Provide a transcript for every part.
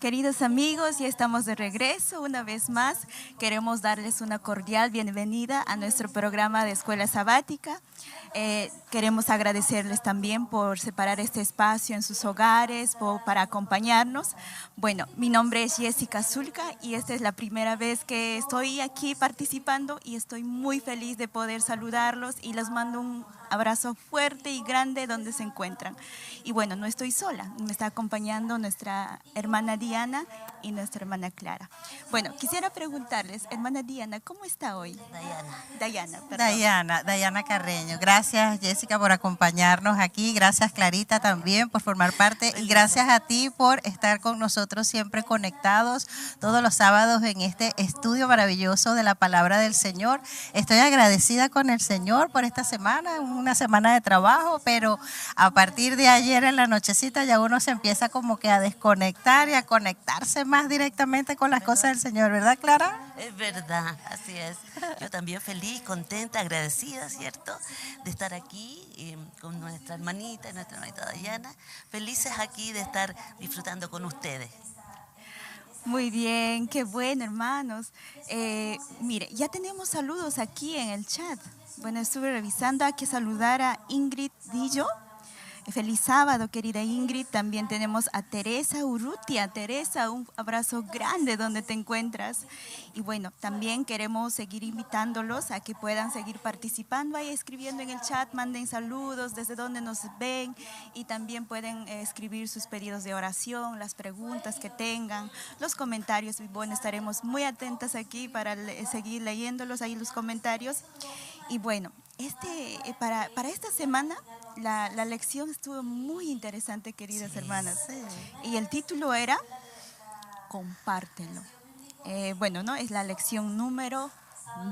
Queridos amigos, ya estamos de regreso una vez más. Queremos darles una cordial bienvenida a nuestro programa de Escuela Sabática. Queremos agradecerles también por separar este espacio en sus hogares, para acompañarnos. Bueno, mi nombre es Jessica Zulca y esta es la primera vez que estoy aquí participando y estoy muy feliz de poder saludarlos y les mando un abrazo fuerte y grande donde se encuentran. Y bueno, no estoy sola, me está acompañando nuestra hermana Diana y nuestra hermana Clara. Bueno, quisiera preguntarles, hermana Diana, ¿cómo está hoy? Dayana Carreño. Gracias, Jessica, por acompañarnos aquí. Gracias, Clarita, también por formar parte. Y gracias a ti por estar con nosotros siempre conectados todos los sábados en este estudio maravilloso de la palabra del Señor. Estoy agradecida con el Señor por esta semana, una semana de trabajo, pero a partir de ayer en la nochecita ya uno se empieza como que a desconectar y a conectarse más directamente con las cosas del Señor, ¿verdad, Clara? Es verdad, así es. Yo también feliz, contenta, agradecida, ¿cierto? De estar aquí con nuestra hermanita y nuestra hermanita Dayana. Felices aquí de estar disfrutando con ustedes. Muy bien, qué bueno, hermanos. Mire, ya tenemos saludos aquí en el chat. Bueno, estuve revisando, hay que saludar a Ingrid Dillo. Feliz sábado, querida Ingrid. También tenemos a Teresa Urrutia. Teresa, un abrazo grande donde te encuentras. Y bueno, también queremos seguir invitándolos a que puedan seguir participando ahí, escribiendo en el chat, manden saludos desde donde nos ven y también pueden escribir sus pedidos de oración, las preguntas que tengan, los comentarios. Y bueno, estaremos muy atentas aquí para seguir leyéndolos ahí los comentarios. Y bueno, para esta semana la lección estuvo muy interesante, queridas hermanas. Y el título era Compártelo. Bueno, ¿no? Es la lección número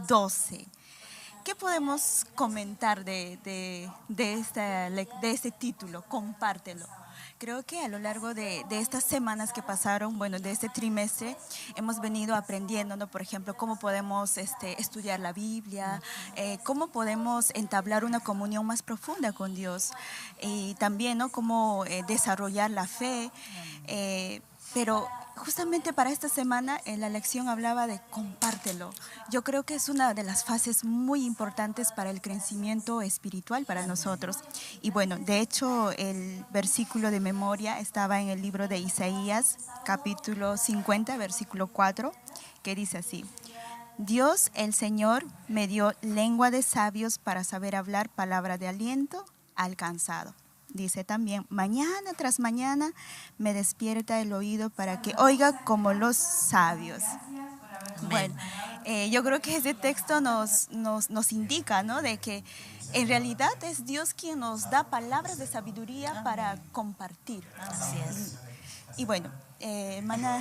12. ¿Qué podemos comentar de este título? Compártelo. Creo que a lo largo de estas semanas que pasaron, bueno, de este trimestre, hemos venido aprendiendo, ¿no? Por ejemplo, cómo podemos estudiar la Biblia, cómo podemos entablar una comunión más profunda con Dios y también, ¿no? Cómo desarrollar la fe. Pero justamente para esta semana la lección hablaba de compártelo. Yo creo que es una de las fases muy importantes para el crecimiento espiritual para nosotros. Y bueno, de hecho el versículo de memoria estaba en el libro de Isaías, capítulo 50, versículo 4, que dice así: Dios el Señor me dio lengua de sabios para saber hablar palabra de aliento al cansado. Dice también, mañana tras mañana me despierta el oído para que oiga como los sabios. Bueno, yo creo que ese texto nos indica, ¿no? De que en realidad es Dios quien nos da palabras de sabiduría para compartir. Así es. Y bueno, hermana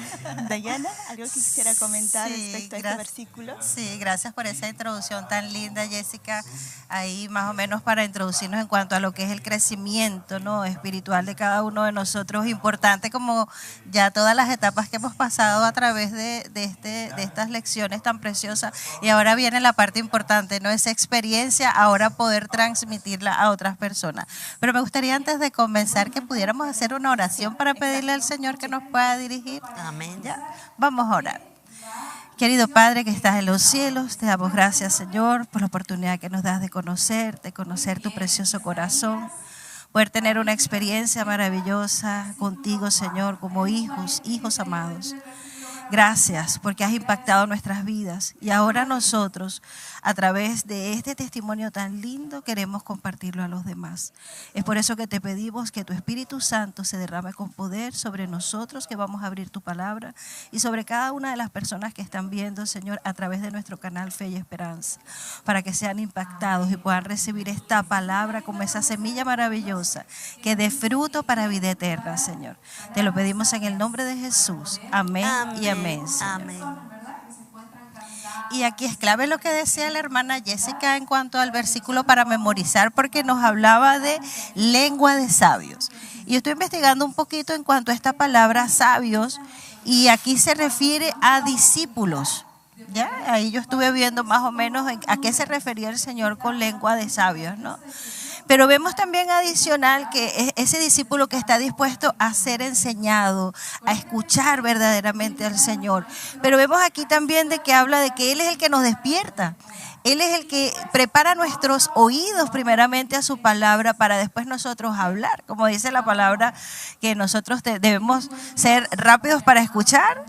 Dayana, ¿algo que quisiera comentar respecto a este versículo? Sí, gracias por esa introducción tan linda, Jessica. Ahí más o menos para introducirnos en cuanto a lo que es el crecimiento, ¿no? Espiritual de cada uno de nosotros. Importante como ya todas las etapas que hemos pasado a través de estas lecciones tan preciosas. Y ahora viene la parte importante, ¿no? Esa experiencia, ahora poder transmitirla a otras personas. Pero me gustaría antes de comenzar que pudiéramos hacer una oración para pedirle al Señor que nos pueda dirigir. Amén. ¿Ya? Vamos a orar. Querido Padre que estás en los cielos, te damos gracias, Señor, por la oportunidad que nos das de conocer tu precioso corazón, poder tener una experiencia maravillosa contigo, Señor, como hijos amados. Gracias porque has impactado nuestras vidas y ahora nosotros, a través de este testimonio tan lindo, queremos compartirlo a los demás. Es por eso que te pedimos que tu Espíritu Santo se derrame con poder sobre nosotros, que vamos a abrir tu palabra, y sobre cada una de las personas que están viendo, Señor, a través de nuestro canal Fe y Esperanza, para que sean impactados y puedan recibir esta palabra como esa semilla maravillosa que dé fruto para vida eterna, Señor. Te lo pedimos en el nombre de Jesús. Amén, y amén, Señor. Amén. Y aquí es clave lo que decía la hermana Jessica en cuanto al versículo para memorizar, porque nos hablaba de lengua de sabios. Y yo estoy investigando un poquito en cuanto a esta palabra sabios, y aquí se refiere a discípulos. ¿Ya? Ahí yo estuve viendo más o menos a qué se refería el Señor con lengua de sabios, ¿no? Pero vemos también adicional que ese discípulo que está dispuesto a ser enseñado, a escuchar verdaderamente al Señor. Pero vemos aquí también de que habla de que Él es el que nos despierta. Él es el que prepara nuestros oídos primeramente a su palabra para después nosotros hablar. Como dice la palabra, que nosotros debemos ser rápidos para escuchar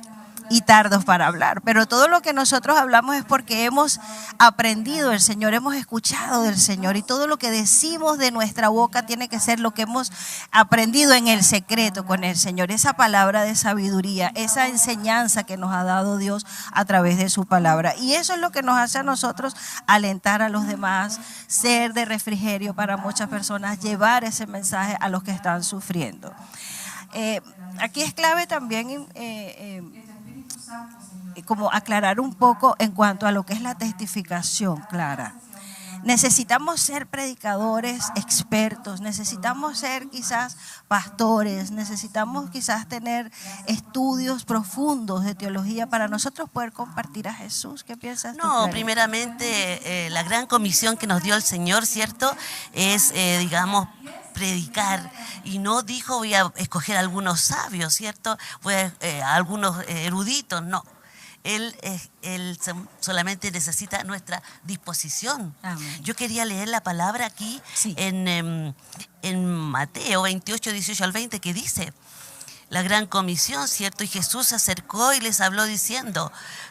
y tardos para hablar. Pero todo lo que nosotros hablamos es porque hemos aprendido del Señor, hemos escuchado del Señor, y todo lo que decimos de nuestra boca tiene que ser lo que hemos aprendido en el secreto con el Señor, esa palabra de sabiduría, esa enseñanza que nos ha dado Dios a través de su palabra. Y eso es lo que nos hace a nosotros alentar a los demás, ser de refrigerio para muchas personas, llevar ese mensaje a los que están sufriendo. Aquí es clave también como aclarar un poco en cuanto a lo que es la testificación, Clara. Necesitamos ser predicadores expertos, necesitamos ser quizás pastores, necesitamos quizás tener estudios profundos de teología para nosotros poder compartir a Jesús. ¿Qué piensas tú, No, Clara? primeramente la gran comisión que nos dio el Señor, ¿cierto? Es, digamos, predicar, y no dijo voy a escoger a algunos sabios, ¿cierto? Voy a algunos eruditos, no. Él solamente necesita nuestra disposición. Amén. Yo quería leer la palabra aquí Sí. en Mateo 28, 18 al 20, que dice la gran comisión, ¿cierto? Y Jesús se acercó y les habló diciendo: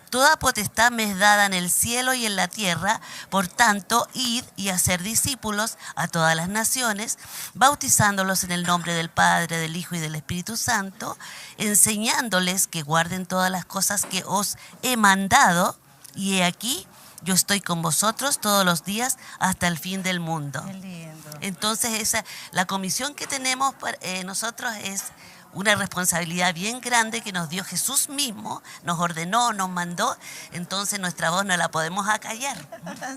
toda potestad me es dada en el cielo y en la tierra, por tanto, id y hacer discípulos a todas las naciones, bautizándolos en el nombre del Padre, del Hijo y del Espíritu Santo, enseñándoles que guarden todas las cosas que os he mandado, y he aquí, yo estoy con vosotros todos los días hasta el fin del mundo. Qué lindo. Entonces, la comisión que tenemos nosotros es una responsabilidad bien grande que nos dio Jesús mismo, nos ordenó, nos mandó, entonces nuestra voz no la podemos acallar.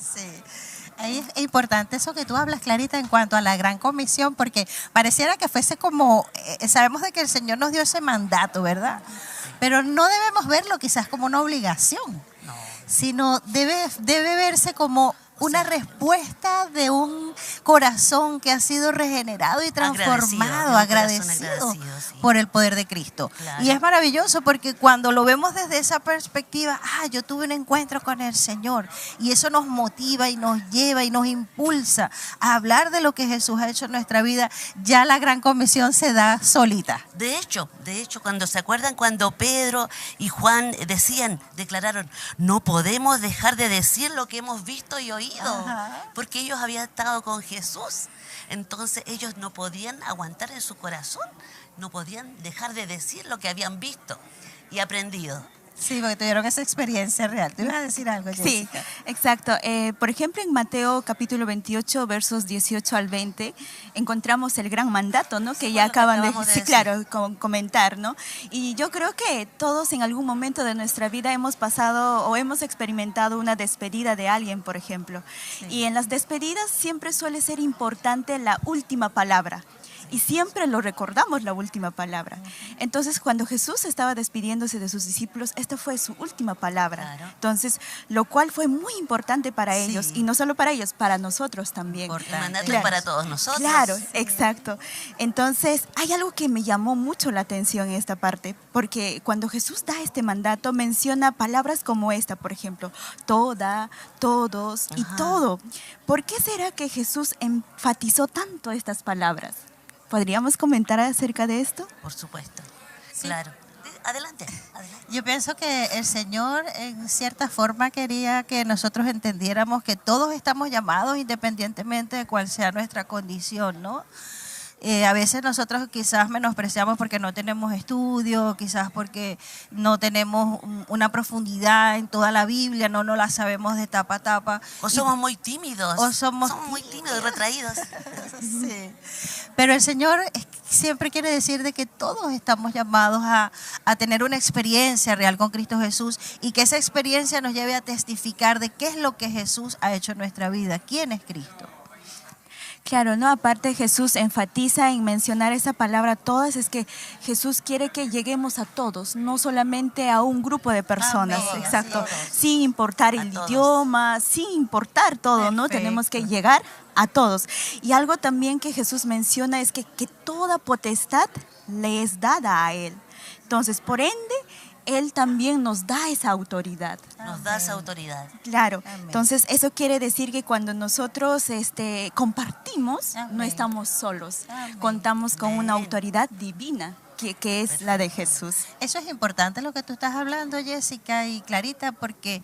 Sí. Ahí es importante eso que tú hablas, Clarita, en cuanto a la gran comisión, porque pareciera que fuese como, sabemos de que el Señor nos dio ese mandato, ¿verdad? Pero no debemos verlo quizás como una obligación, sino debe verse como una respuesta de un corazón que ha sido regenerado y transformado, agradecido sí. por el poder de Cristo. Claro. Y es maravilloso porque cuando lo vemos desde esa perspectiva, yo tuve un encuentro con el Señor, y eso nos motiva y nos lleva y nos impulsa a hablar de lo que Jesús ha hecho en nuestra vida. Ya la gran comisión se da solita. De hecho, cuando se acuerdan cuando Pedro y Juan declararon, no podemos dejar de decir lo que hemos visto y oído, porque ellos habían estado con Jesús. Entonces ellos no podían aguantar en su corazón, no podían dejar de decir lo que habían visto y aprendido. Sí, porque tuvieron esa experiencia real. ¿Tú ibas a decir algo, Sí, Jessica? exacto. Por ejemplo, en Mateo capítulo 28, versos 18 al 20, encontramos el gran mandato, ¿no? Que ya acaban de acabamos de sí, decir. claro, comentar, ¿no? Y yo creo que todos en algún momento de nuestra vida hemos pasado o hemos experimentado una despedida de alguien, por ejemplo. Y en las despedidas siempre suele ser importante la última palabra. Y siempre lo recordamos, la última palabra. Entonces, cuando Jesús estaba despidiéndose de sus discípulos, esta fue su última palabra. Claro. Entonces, lo cual fue muy importante para ellos, Sí. y no solo para ellos, para nosotros también. El mandato Claro. es para todos nosotros. Claro, exacto. Entonces, hay algo que me llamó mucho la atención en esta parte, porque cuando Jesús da este mandato, menciona palabras como esta, por ejemplo, toda, todos y todo. ¿Por qué será que Jesús enfatizó tanto estas palabras? ¿Podríamos comentar acerca de esto? Por supuesto, claro. Adelante. Yo pienso que el Señor en cierta forma quería que nosotros entendiéramos que todos estamos llamados independientemente de cuál sea nuestra condición, ¿no? A veces nosotros quizás menospreciamos porque no tenemos estudio, quizás porque no tenemos una profundidad en toda la Biblia, no la sabemos de tapa a tapa. O somos muy tímidos. O somos muy tímidos y retraídos. Sí. Pero el Señor siempre quiere decir de que todos estamos llamados a tener una experiencia real con Cristo Jesús, y que esa experiencia nos lleve a testificar de qué es lo que Jesús ha hecho en nuestra vida. ¿Quién es Cristo? Claro, ¿no? Aparte Jesús enfatiza en mencionar esa palabra todas, es que Jesús quiere que lleguemos a todos, no solamente a un grupo de personas, Amén, exacto, así es. sin importar A el todos. idioma, sin importar todo, ¿no? Tenemos que Perfecto. llegar a todos. Y algo también que Jesús menciona es que toda potestad le es dada a Él. Entonces, por ende, Él también nos da esa autoridad. Nos da esa autoridad. Claro, Amén. entonces eso quiere decir que cuando nosotros compartimos, no Amén. estamos solos, Amén. contamos con una Amén. autoridad divina, que es la de Jesús. Eso es importante lo que tú estás hablando, Jessica y Clarita, porque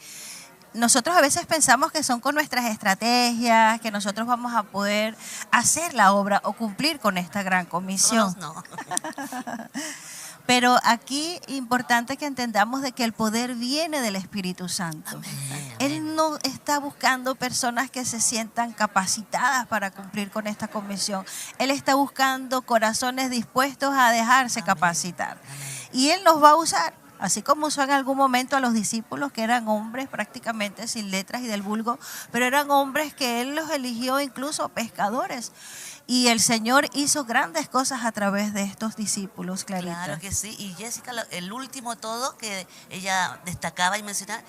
nosotros a veces pensamos que son con nuestras estrategias, que nosotros vamos a poder hacer la obra o cumplir con esta gran comisión. Solos no. Pero aquí importante que entendamos de que el poder viene del Espíritu Santo. Amén. Él no está buscando personas que se sientan capacitadas para cumplir con esta comisión. Él está buscando corazones dispuestos a dejarse capacitar. Y Él nos va a usar, así como usó en algún momento a los discípulos, que eran hombres prácticamente sin letras y del vulgo, pero eran hombres que Él los eligió incluso pescadores. Y el Señor hizo grandes cosas a través de estos discípulos, Clarita. Claro que sí. Y Jessica, el último todo que ella destacaba y mencionaba,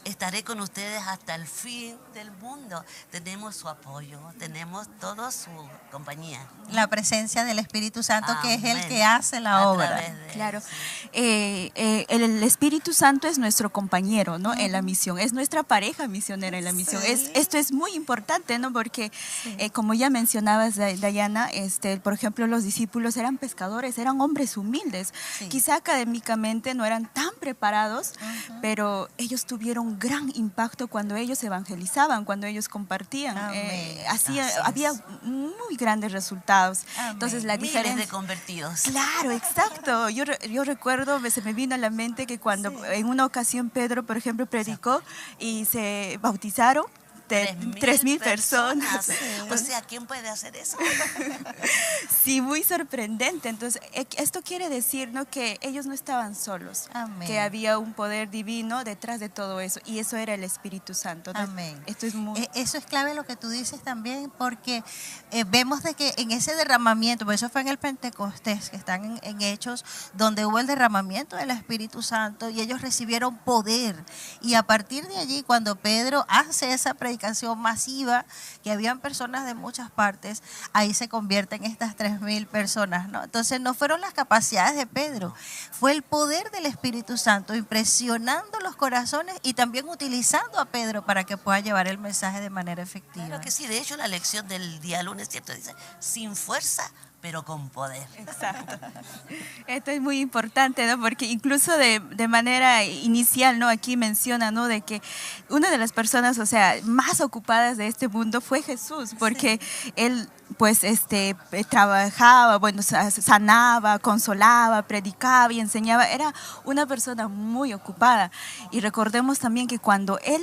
estaré con ustedes hasta el fin del mundo. Tenemos su apoyo, tenemos toda su compañía. La presencia del Espíritu Santo, que es el Amén. que hace la A obra. través de él, Claro, sí. el Espíritu Santo es nuestro compañero, ¿no? En la misión, es nuestra pareja misionera en la misión. Sí. Esto es muy importante, ¿no? Porque como ya mencionabas, Dayana, por ejemplo, los discípulos eran pescadores, eran hombres humildes. Sí. Quizá académicamente no eran tan preparados, pero ellos tuvieron gran impacto cuando ellos evangelizaban, cuando ellos compartían. Amén. Así Así había es. muy grandes resultados. Amén. Entonces la Miles diferencia... de convertidos. Claro, exacto. Yo recuerdo, se me vino a la mente que cuando en una ocasión Pedro, por ejemplo, predicó y se bautizaron 3.000 personas. O sea, ¿quién puede hacer eso? Sí, muy sorprendente. Entonces, esto quiere decir, ¿no?, que ellos no estaban solos, Amén. que había un poder divino detrás de todo eso, y eso era el Espíritu Santo, ¿no? Amén. Esto es muy... Eso es clave lo que tú dices también, porque vemos de que en ese derramamiento, por eso fue en el Pentecostés, que están en Hechos, donde hubo el derramamiento del Espíritu Santo y ellos recibieron poder. Y a partir de allí, cuando Pedro hace esa predicación masiva, que habían personas de muchas partes, ahí se convierten estas 3.000 personas, ¿no? Entonces no fueron las capacidades de Pedro, fue el poder del Espíritu Santo impresionando los corazones y también utilizando a Pedro para que pueda llevar el mensaje de manera efectiva. Claro que sí. De hecho, la lección del día lunes, ¿cierto? Dice, sin fuerza, pero con poder. Exacto. Esto es muy importante, ¿no? Porque incluso de manera inicial, ¿no? Aquí menciona, ¿no?, de que una de las personas, o sea, más ocupadas de este mundo fue Jesús, porque él pues trabajaba, bueno, sanaba, consolaba, predicaba y enseñaba. Era una persona muy ocupada. Y recordemos también que cuando él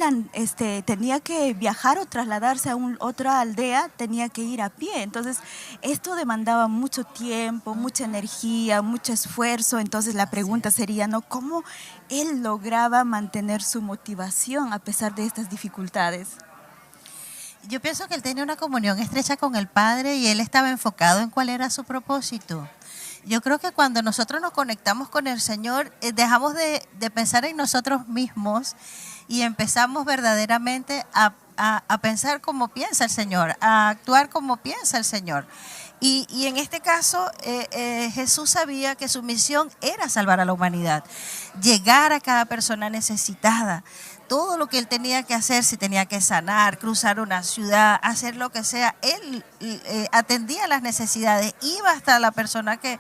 tenía que viajar o trasladarse a otra aldea, tenía que ir a pie. Entonces, esto demandaba mucho tiempo, mucha energía, mucho esfuerzo. Entonces, la pregunta sería, ¿no?, ¿cómo él lograba mantener su motivación a pesar de estas dificultades? Yo pienso que él tenía una comunión estrecha con el Padre y él estaba enfocado en cuál era su propósito. Yo creo que cuando nosotros nos conectamos con el Señor, dejamos de pensar en nosotros mismos y empezamos verdaderamente a pensar como piensa el Señor, a actuar como piensa el Señor. Y en este caso, Jesús sabía que su misión era salvar a la humanidad, llegar a cada persona necesitada. Todo lo que él tenía que hacer, si tenía que sanar, cruzar una ciudad, hacer lo que sea, él atendía las necesidades, iba hasta la persona que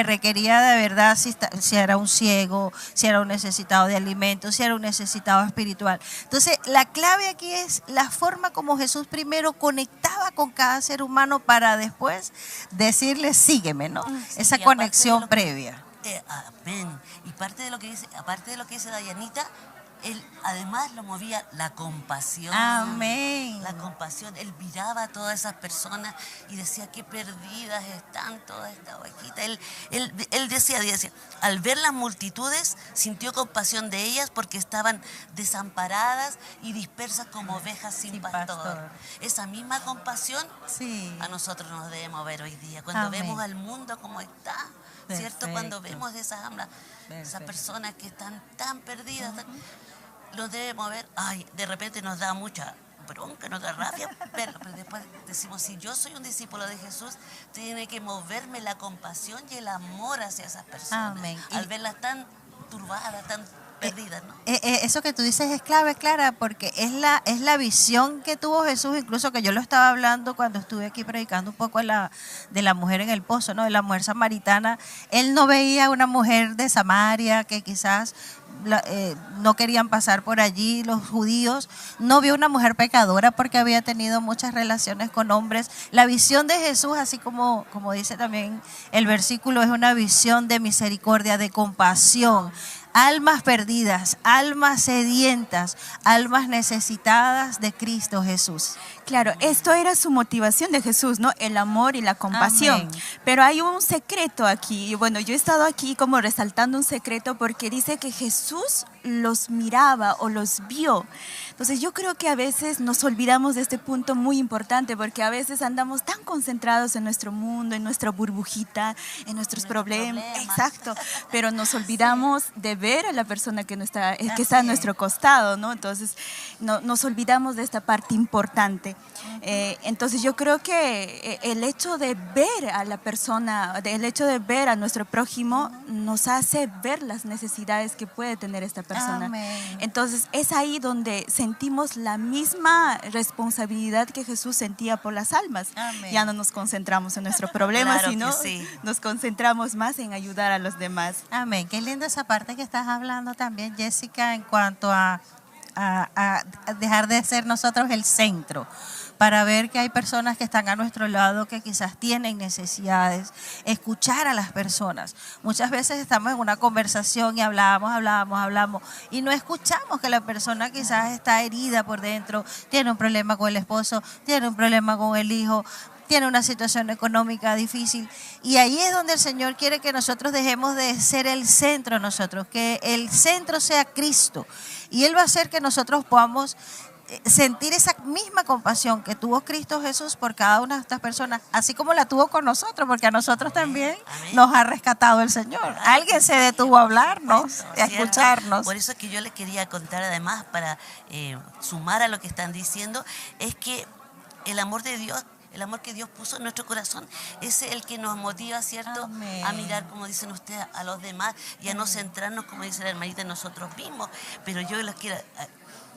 requería de verdad, si era un ciego, si era un necesitado de alimentos, si era un necesitado espiritual. Entonces, la clave aquí es la forma como Jesús primero conectaba con cada ser humano para después decirle, sígueme, ¿no? Esa Y aparte conexión de lo que- previa. Amén. Y parte de lo que dice, aparte de lo que dice Dayanita, Él además lo movía la compasión. Amén. La compasión. Él miraba a todas esas personas y decía qué perdidas están todas estas ovejitas. Él decía, al ver las multitudes, sintió compasión de ellas porque estaban desamparadas y dispersas como ovejas sin pastor. Esa misma compasión Sí. a nosotros nos debe mover hoy día. Cuando Amén. vemos al mundo como está, ¿cierto? Perfecto. Cuando vemos esas personas que están tan perdidas, los debe mover. Ay, de repente nos da mucha bronca, nos da rabia verlo, pero después decimos, si yo soy un discípulo de Jesús, tiene que moverme la compasión y el amor hacia esas personas. Amén. Al verlas tan turbadas, tan perdidas, ¿no? Eso que tú dices es clave, Clara, porque es la visión que tuvo Jesús, incluso que yo lo estaba hablando cuando estuve aquí predicando un poco de la mujer en el pozo, ¿no? De la mujer samaritana. Él no veía a una mujer de Samaria que quizás no querían pasar por allí los judíos, no vio una mujer pecadora porque había tenido muchas relaciones con hombres. La visión de Jesús, así como dice también el versículo, es una visión de misericordia, de compasión. Almas perdidas, almas sedientas, almas necesitadas de Cristo Jesús. Claro, esto era su motivación de Jesús, ¿no? El amor y la compasión. Amén. Pero hay un secreto aquí. Y bueno, yo he estado aquí como resaltando un secreto porque dice que Jesús los miraba o los vio. Entonces yo creo que a veces nos olvidamos de este punto muy importante porque a veces andamos tan concentrados en nuestro mundo, en nuestra burbujita, en nuestros problemas. Exacto. Pero nos olvidamos de ver a la persona que está a nuestro costado, ¿no? Entonces nos olvidamos de esta parte importante. Entonces yo creo que el hecho de ver a la persona, el hecho de ver a nuestro prójimo nos hace ver las necesidades que puede tener esta persona. Amén. Entonces es ahí donde sentimos la misma responsabilidad que Jesús sentía por las almas. Amén. Ya no nos concentramos en nuestro problema, Claro que sino sí. nos concentramos más en ayudar a los demás. Amén. Qué linda esa parte que estás hablando también, Jessica, en cuanto a dejar de ser nosotros el centro, para ver que hay personas que están a nuestro lado que quizás tienen necesidades, escuchar a las personas. Muchas veces estamos en una conversación y hablamos y no escuchamos que la persona quizás está herida por dentro, tiene un problema con el esposo, tiene un problema con el hijo, tiene una situación económica difícil, y ahí es donde el Señor quiere que nosotros dejemos de ser el centro nosotros, que el centro sea Cristo, y Él va a hacer que nosotros podamos sentir esa misma compasión que tuvo Cristo Jesús por cada una de estas personas, así como la tuvo con nosotros, porque a nosotros también nos ha rescatado el Señor. Alguien se detuvo a hablarnos, a escucharnos. Por eso es que yo les quería contar además, para sumar a lo que están diciendo, es que el amor de Dios, el amor que Dios puso en nuestro corazón, es el que nos motiva, ¿cierto? Amén. A mirar, como dicen ustedes, a los demás y a no centrarnos, como dice la hermanita, en nosotros mismos. Pero yo les quiero...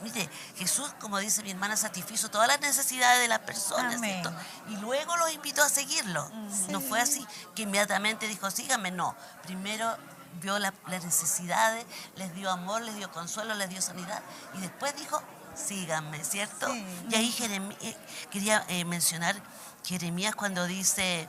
Mire, Jesús, como dice mi hermana, satisfizo todas las necesidades de las personas, Amén. ¿cierto? Y luego los invitó a seguirlo. No fue así que inmediatamente dijo, síganme, no. Primero vio las necesidades, les dio amor, les dio consuelo, les dio sanidad. Y después dijo, síganme, ¿cierto? Sí. Y ahí quería mencionar Jeremías cuando dice,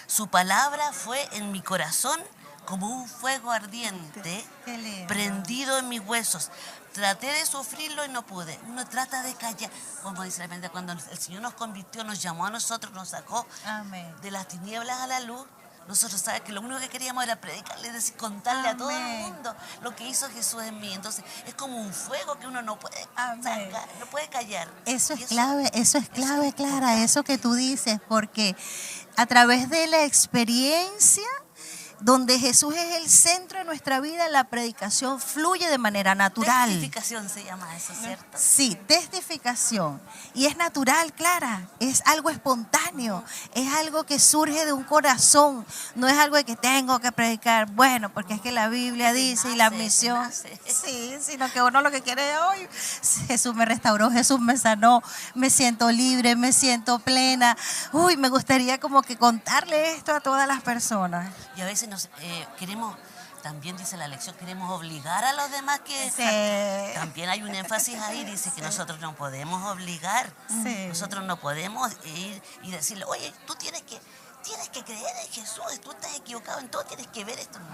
su palabra fue en mi corazón como un fuego ardiente, Qué lindo. prendido en mis huesos. Traté de sufrirlo y no pude. Uno trata de callar. Como dice la Biblia, cuando el Señor nos convirtió, nos llamó a nosotros, nos sacó Amén. de las tinieblas a la luz. Nosotros sabemos que lo único que queríamos era predicarle, decir, contarle a todo el Amén. mundo lo que hizo Jesús en mí. Entonces es como un fuego que uno no puede Amén. sacar, no puede callar. Eso Y es clave, Clara, eso que tú dices, porque a través de la experiencia donde Jesús es el centro de nuestra vida, la predicación fluye de manera natural. Testificación se llama eso, ¿cierto? Sí, testificación. Y es natural, Clara, es algo espontáneo, es algo que surge de un corazón, no es algo de que tengo que predicar, bueno, porque es que la Biblia dice y la misión. Sí, sino que uno lo que quiere es, hoy Jesús me restauró, Jesús me sanó, me siento libre, me siento plena. Uy, me gustaría como que contarle esto a todas las personas. Y a veces queremos, también dice la lección, queremos obligar a los demás que... Sí. También hay un énfasis ahí, dice que nosotros no podemos obligar. Sí. Nosotros no podemos ir y decirle, oye, tú tienes que creer en Jesús, tú estás equivocado en todo, tienes que ver esto. No.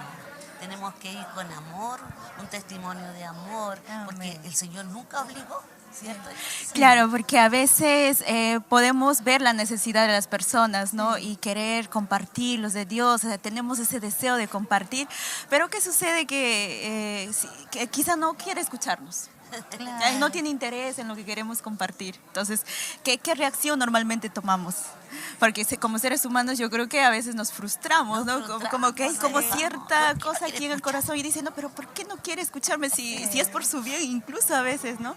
tenemos que ir con amor, un testimonio de amor, porque Amén. el Señor nunca obligó, ¿cierto? Claro, porque a veces podemos ver la necesidad de las personas, ¿no? Y querer compartir los de Dios, o sea, tenemos ese deseo de compartir, pero ¿qué sucede? Que quizá no quiere escucharnos. No tiene interés en lo que queremos compartir. Entonces, ¿qué reacción normalmente tomamos? Porque como seres humanos yo creo que a veces nos frustramos, ¿no? Como que hay como cierta cosa aquí en el corazón y dice, no, pero ¿por qué no quiere escucharme si es por su bien incluso a veces, ¿no?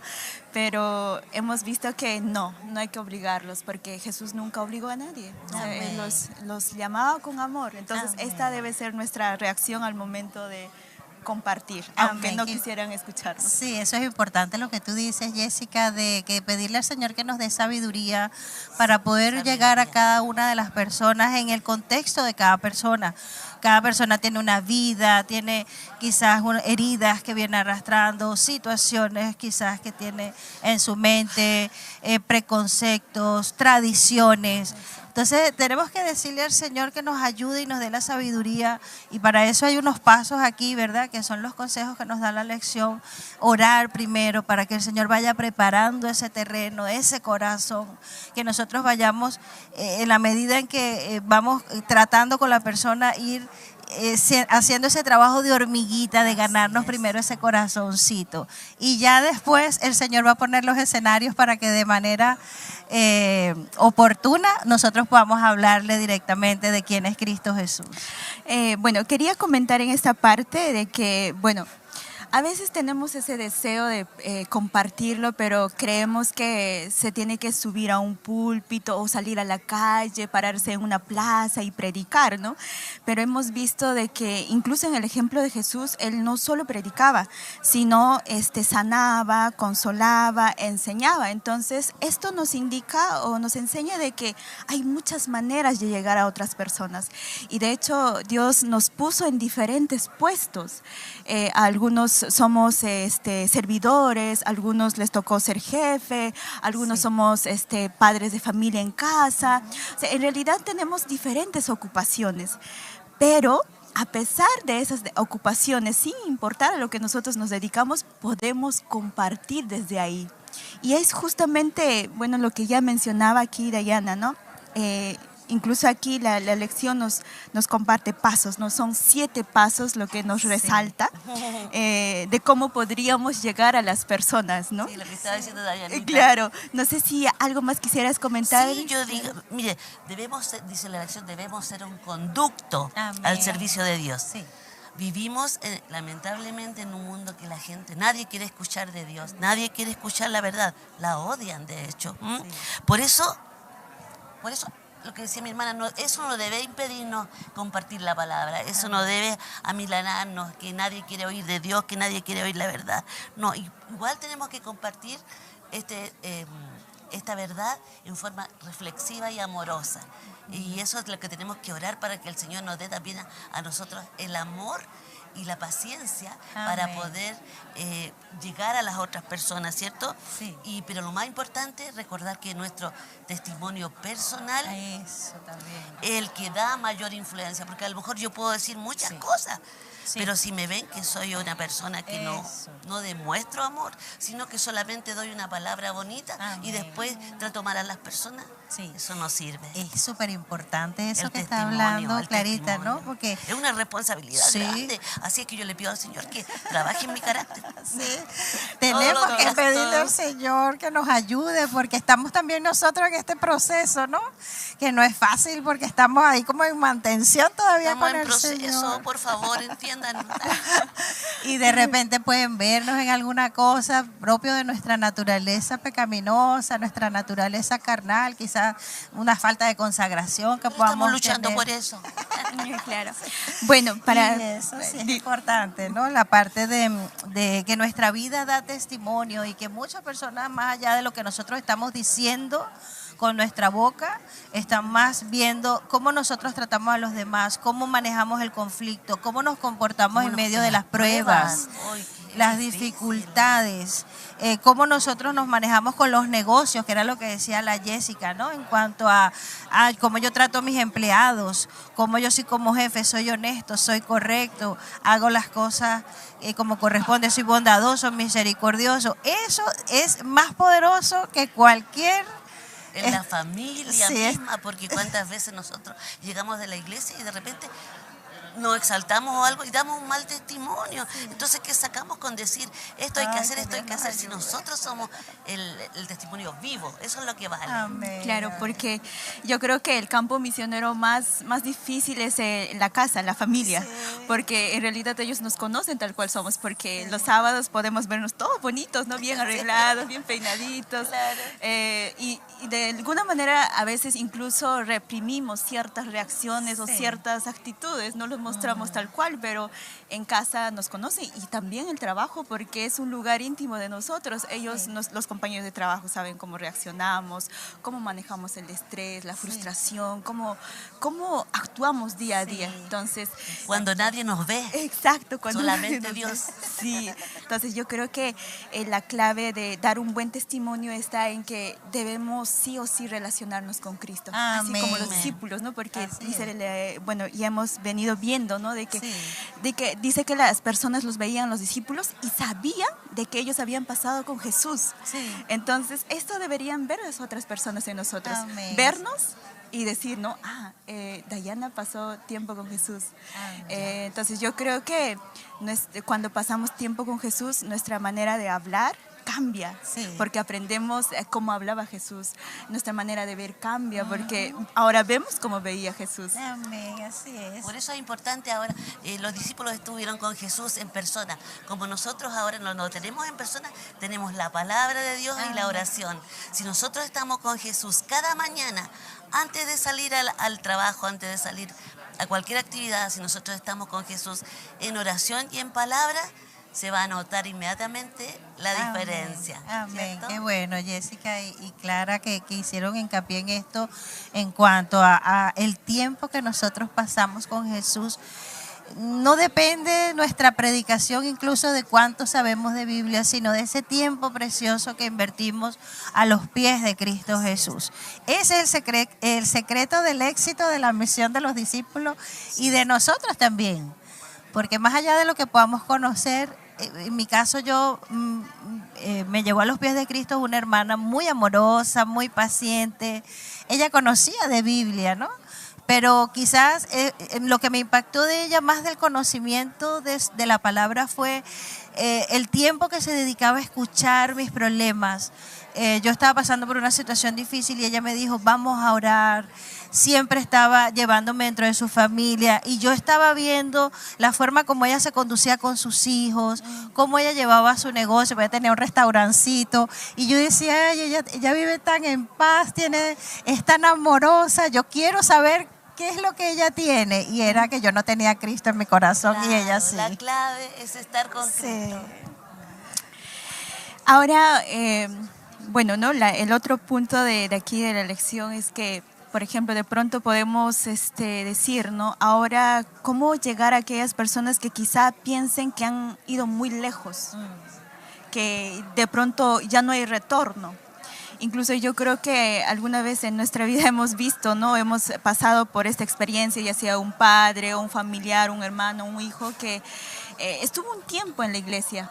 Pero hemos visto que no hay que obligarlos porque Jesús nunca obligó a nadie. O sea, Él los llamaba con amor. Entonces, esta debe ser nuestra reacción al momento de compartir, aunque Amén. no quisieran escucharnos. Sí, eso es importante lo que tú dices, Jessica, de que pedirle al Señor que nos dé sabiduría para poder llegar a cada una de las personas en el contexto de cada persona. Cada persona tiene una vida, tiene quizás heridas que viene arrastrando, situaciones quizás que tiene en su mente, preconceptos, tradiciones. Entonces tenemos que decirle al Señor que nos ayude y nos dé la sabiduría, y para eso hay unos pasos aquí, ¿verdad? Que son los consejos que nos da la lección. Orar primero para que el Señor vaya preparando ese terreno, ese corazón, que nosotros vayamos en la medida en que vamos tratando con la persona, ir haciendo ese trabajo de hormiguita, de ganarnos primero ese corazoncito, y ya después el Señor va a poner los escenarios para que de manera oportuna nosotros podamos hablarle directamente de quién es Cristo Jesús. Bueno, quería comentar en esta parte de que, bueno, a veces tenemos ese deseo de compartirlo, pero creemos que se tiene que subir a un púlpito o salir a la calle, pararse en una plaza y predicar, ¿no? Pero hemos visto de que incluso en el ejemplo de Jesús, Él no solo predicaba, sino sanaba, consolaba, enseñaba. Entonces, esto nos indica o nos enseña de que hay muchas maneras de llegar a otras personas. Y de hecho, Dios nos puso en diferentes puestos. A algunos somos servidores, a algunos les tocó ser jefe, algunos somos padres de familia en casa. O sea, en realidad tenemos diferentes ocupaciones, pero a pesar de esas ocupaciones, sin importar a lo que nosotros nos dedicamos, podemos compartir desde ahí. Y es justamente, bueno, lo que ya mencionaba aquí Dayana, ¿no? Incluso aquí la lección nos comparte pasos, ¿no? Son 7 pasos lo que nos resalta de cómo podríamos llegar a las personas, ¿no? Sí, lo que estaba diciendo Dayanita. Claro, no sé si algo más quisieras comentar. Sí, yo digo, mire, dice la lección, debemos ser un conducto Amén. al servicio de Dios. Sí. Vivimos lamentablemente en un mundo que nadie quiere escuchar de Dios, nadie quiere escuchar la verdad, la odian de hecho. Sí. Por eso, lo que decía mi hermana, eso no debe impedirnos compartir la palabra, eso no debe amilanarnos, que nadie quiere oír de Dios, que nadie quiere oír la verdad. No, igual tenemos que compartir esta verdad en forma reflexiva y amorosa. Y eso es lo que tenemos que orar para que el Señor nos dé también a nosotros el amor y la paciencia. Amén. Para poder llegar a las otras personas, ¿cierto? Sí. Pero lo más importante es recordar que nuestro testimonio personal Eso también. es el que da mayor influencia, porque a lo mejor yo puedo decir muchas cosas, pero si me ven que soy una persona que no demuestro amor, sino que solamente doy una palabra bonita. Amén. Y después trato mal a las personas, eso no sirve. Es súper importante eso el que está hablando Clarita, testimonio. ¿no? Porque es una responsabilidad grande, así es que yo le pido al Señor que trabaje en mi carácter. Tenemos que pedirle al Señor que nos ayude, porque estamos también nosotros en este proceso, ¿no? Que no es fácil, porque estamos ahí como en mantención todavía estamos con en el proceso, Señor. Por favor, entiendan. Y de repente pueden vernos en alguna cosa propio de nuestra naturaleza pecaminosa, nuestra naturaleza carnal, quizás una falta de consagración que podamos Estamos luchando tener. por eso. Claro. Bueno, para... Y eso sí es importante, ¿no? La parte de que nuestra vida da testimonio y que muchas personas, más allá de lo que nosotros estamos diciendo con nuestra boca, están más viendo cómo nosotros tratamos a los demás, cómo manejamos el conflicto, cómo nos comportamos en medio de las pruebas, las dificultades. cómo nosotros nos manejamos con los negocios, que era lo que decía la Jessica, ¿no? En cuanto a cómo yo trato a mis empleados, cómo yo soy como jefe, soy honesto, soy correcto, hago las cosas como corresponde, soy bondadoso, misericordioso. Eso es más poderoso que cualquier... En la familia sí, misma, porque cuántas veces nosotros llegamos de la iglesia y de repente nos exaltamos o algo y damos un mal testimonio. Entonces, ¿qué sacamos con decir esto hay que hacer, esto hay que hacer? Si nosotros somos el testimonio vivo, eso es lo que vale. Amén. Claro, porque yo creo que el campo misionero más difícil es la casa, la familia, porque en realidad ellos nos conocen tal cual somos, porque los sábados podemos vernos todos bonitos, ¿no? Bien arreglados, bien peinaditos, y de alguna manera a veces incluso reprimimos ciertas reacciones o ciertas actitudes, no los mostramos tal cual, pero en casa nos conocen, y también el trabajo, porque es un lugar íntimo de nosotros. Ellos, los compañeros de trabajo, saben cómo reaccionamos, cómo manejamos el estrés, la frustración, cómo actuamos día a día. Entonces, cuando nadie nos ve. Exacto, cuando solamente nadie nos Dios. ve. Sí, entonces yo creo que la clave de dar un buen testimonio está en que debemos sí o sí relacionarnos con Cristo, así como los discípulos, ¿no? Porque dice, bueno, ya hemos venido viendo, ¿no? De que dice que las personas los veían, los discípulos, y sabían de que ellos habían pasado con Jesús. Entonces, esto deberían ver las otras personas en nosotros. Vernos y decir, ¿no? Dayana pasó tiempo con Jesús. Entonces, yo creo que cuando pasamos tiempo con Jesús, nuestra manera de hablar cambia, porque aprendemos cómo hablaba Jesús. Nuestra manera de ver cambia, porque ahora vemos cómo veía Jesús. Amén, así es. Por eso es importante ahora, los discípulos estuvieron con Jesús en persona. Como nosotros ahora no lo tenemos en persona, tenemos la palabra de Dios y la oración. Si nosotros estamos con Jesús cada mañana, antes de salir al trabajo, antes de salir a cualquier actividad, si nosotros estamos con Jesús en oración y en palabra, se va a notar inmediatamente la diferencia. Amén. Qué bueno, Jessica y Clara, que hicieron hincapié en esto en cuanto a el tiempo que nosotros pasamos con Jesús. No depende nuestra predicación incluso de cuánto sabemos de Biblia, sino de ese tiempo precioso que invertimos a los pies de Cristo Jesús. Ese es el secreto del éxito de la misión de los discípulos y de nosotros también. Porque más allá de lo que podamos conocer, en mi caso me llevó a los pies de Cristo una hermana muy amorosa, muy paciente. Ella conocía de Biblia, ¿no? Pero quizás lo que me impactó de ella más del conocimiento de la palabra fue el tiempo que se dedicaba a escuchar mis problemas. Yo estaba pasando por una situación difícil y ella me dijo, vamos a orar. Siempre estaba llevándome dentro de su familia y yo estaba viendo la forma como ella se conducía con sus hijos, cómo ella llevaba su negocio, porque ella tenía un restaurancito, y yo decía, ay, ella vive tan en paz, es tan amorosa, yo quiero saber qué es lo que ella tiene, y era que yo no tenía a Cristo en mi corazón. Claro, y ella sí. La clave es estar con Cristo. Ahora, bueno, ¿no? El otro punto de aquí de la lección es que, por ejemplo, de pronto podemos decir, ¿no? Ahora, ¿cómo llegar a aquellas personas que quizá piensen que han ido muy lejos? Que de pronto ya no hay retorno. Incluso yo creo que alguna vez en nuestra vida hemos visto, ¿no? Hemos pasado por esta experiencia, ya sea un padre, un familiar, un hermano, un hijo que estuvo un tiempo en la iglesia.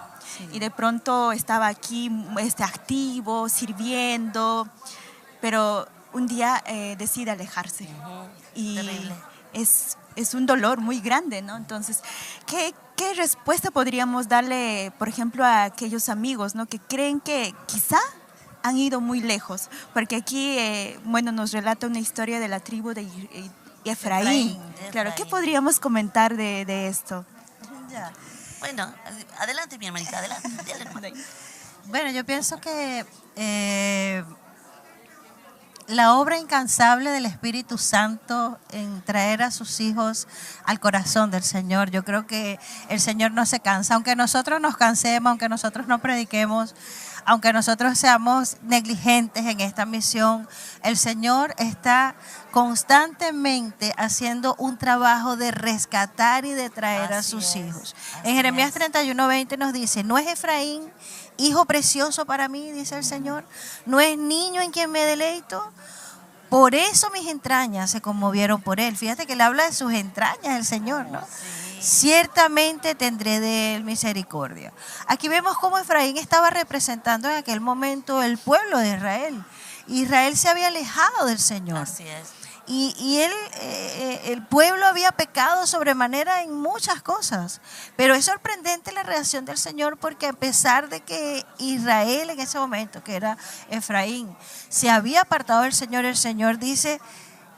Y de pronto estaba aquí activo, sirviendo, pero un día decide alejarse. Y terrible. Es un dolor muy grande, ¿no? Entonces, ¿qué respuesta podríamos darle, por ejemplo, a aquellos amigos, ¿no? Que creen que quizá han ido muy lejos? Porque aquí, bueno, nos relata una historia de la tribu de Efraín. Claro, ¿qué podríamos comentar de esto? Ya. Bueno, adelante mi hermanita, adelante. Bueno, yo pienso que la obra incansable del Espíritu Santo en traer a sus hijos al corazón del Señor, yo creo que el Señor no se cansa, aunque nosotros nos cansemos, aunque nosotros no prediquemos, aunque nosotros seamos negligentes en esta misión, el Señor está constantemente haciendo un trabajo de rescatar y de traer a Así sus es, hijos. así En Jeremías es. 31:20 nos dice, ¿no es Efraín hijo precioso para mí? Dice el Señor. ¿No es niño en quien me deleito? Por eso mis entrañas se conmovieron por él. Fíjate que él habla de sus entrañas, el Señor, ¿no? Ciertamente tendré de él misericordia. Aquí vemos cómo Efraín estaba representando en aquel momento el pueblo de Israel. Israel se había alejado del Señor. Así es. Y él, el pueblo había pecado sobremanera en muchas cosas. Pero es sorprendente la reacción del Señor, porque a pesar de que Israel en ese momento, que era Efraín, se había apartado del Señor, el Señor dice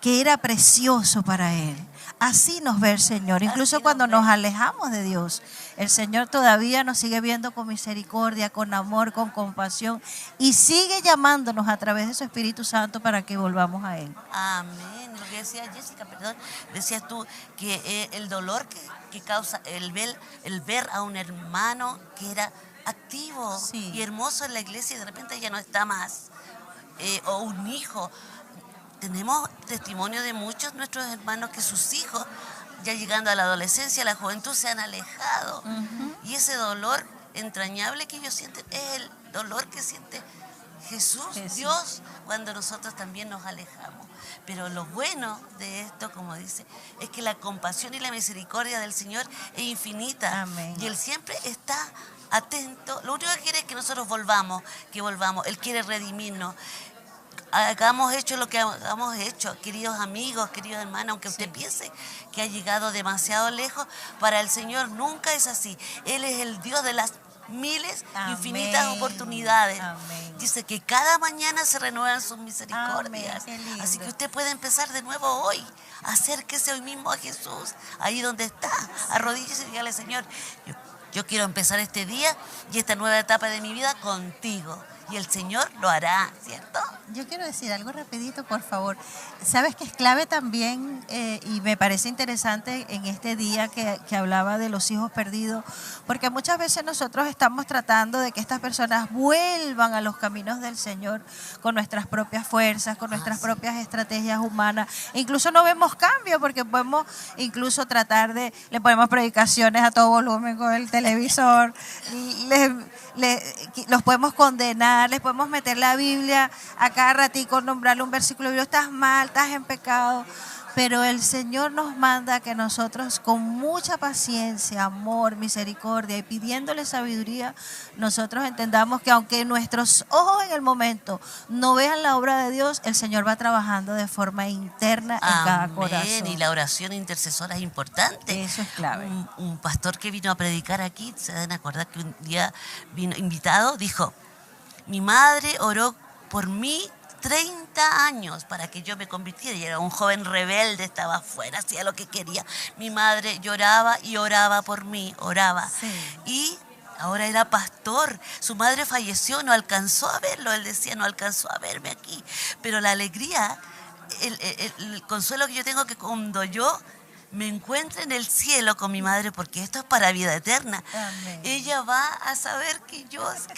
que era precioso para él. Así nos ve el Señor, incluso cuando nos alejamos de Dios. El Señor todavía nos sigue viendo con misericordia, con amor, con compasión, y sigue llamándonos a través de su Espíritu Santo para que volvamos a Él. Amén. Lo que decía Jessica, perdón, decías tú que el dolor que causa el ver a un hermano que era activo Sí. y hermoso en la iglesia y de repente ya no está más, o un hijo. Tenemos testimonio de muchos de nuestros hermanos que sus hijos, ya llegando a la adolescencia, a la juventud, se han alejado. Y ese dolor entrañable que ellos sienten es el dolor que siente Jesús, Dios, cuando nosotros también nos alejamos. Pero lo bueno de esto, como dice, es que la compasión y la misericordia del Señor es infinita. Amén. Y Él siempre está atento. Lo único que quiere es que nosotros volvamos, Él quiere redimirnos. Hagamos hecho lo que hagamos hecho, queridos amigos, queridos hermanos, aunque usted piense que ha llegado demasiado lejos, para el Señor nunca es así. Él es el Dios de las miles, infinitas oportunidades. Amén. Dice que cada mañana se renuevan sus misericordias. Amén, qué lindo. Así que usted puede empezar de nuevo hoy. Acérquese hoy mismo a Jesús, ahí donde está. Arrodíllese y dígale, Señor, yo quiero empezar este día y esta nueva etapa de mi vida contigo. Y el Señor lo hará, ¿cierto? Yo quiero decir algo rapidito, por favor. Sabes que es clave también, y me parece interesante en este día que hablaba de los hijos perdidos, porque muchas veces nosotros estamos tratando de que estas personas vuelvan a los caminos del Señor con nuestras propias fuerzas, con nuestras propias estrategias humanas. E incluso no vemos cambio, porque podemos incluso le ponemos predicaciones a todo volumen con el televisor, los podemos condenar, les podemos meter la Biblia a cada ratico, nombrarle un versículo, estás mal, estás en pecado. Pero el Señor nos manda que nosotros con mucha paciencia, amor, misericordia y pidiéndole sabiduría, nosotros entendamos que aunque nuestros ojos en el momento no vean la obra de Dios, el Señor va trabajando de forma interna en cada corazón. Y la oración intercesora es importante. Eso es clave. Un pastor que vino a predicar aquí, se deben acordar que un día vino invitado, dijo, mi madre oró por mí 30 años para que yo me convirtiera. Y era un joven rebelde, estaba afuera, hacía lo que quería. Mi madre lloraba y oraba por mí, oraba. Sí. Y ahora era pastor. Su madre falleció, no alcanzó a verlo. Él decía, no alcanzó a verme aquí. Pero la alegría, el consuelo que yo tengo, que cuando yo me encuentre en el cielo con mi madre, porque esto es para vida eterna. Amén. Ella va a saber que